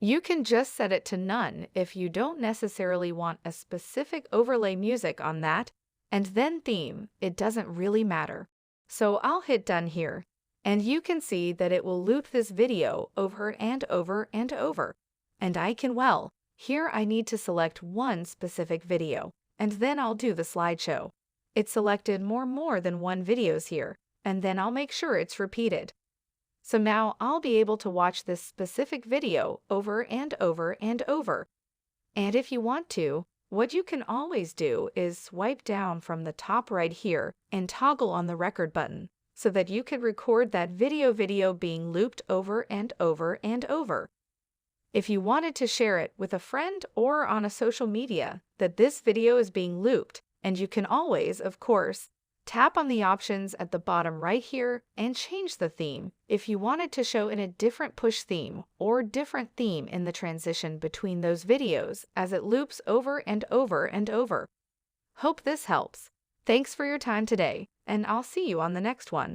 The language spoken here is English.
You can just set it to none if you don't necessarily want a specific overlay music on that, and then theme, it doesn't really matter. So I'll hit done here, and you can see that it will loop this video over and over and over. And here I need to select one specific video, and then I'll do the slideshow. It selected more than one videos here, and then I'll make sure it's repeated. So now I'll be able to watch this specific video over and over and over. And if you want to, what you can always do is swipe down from the top right here and toggle on the record button so that you can record that video being looped over and over and over. If you wanted to share it with a friend or on a social media that this video is being looped, and you can always, of course, tap on the options at the bottom right here and change the theme if you want it to show in a different push theme or different theme in the transition between those videos as it loops over and over and over. Hope this helps. Thanks for your time today, and I'll see you on the next one.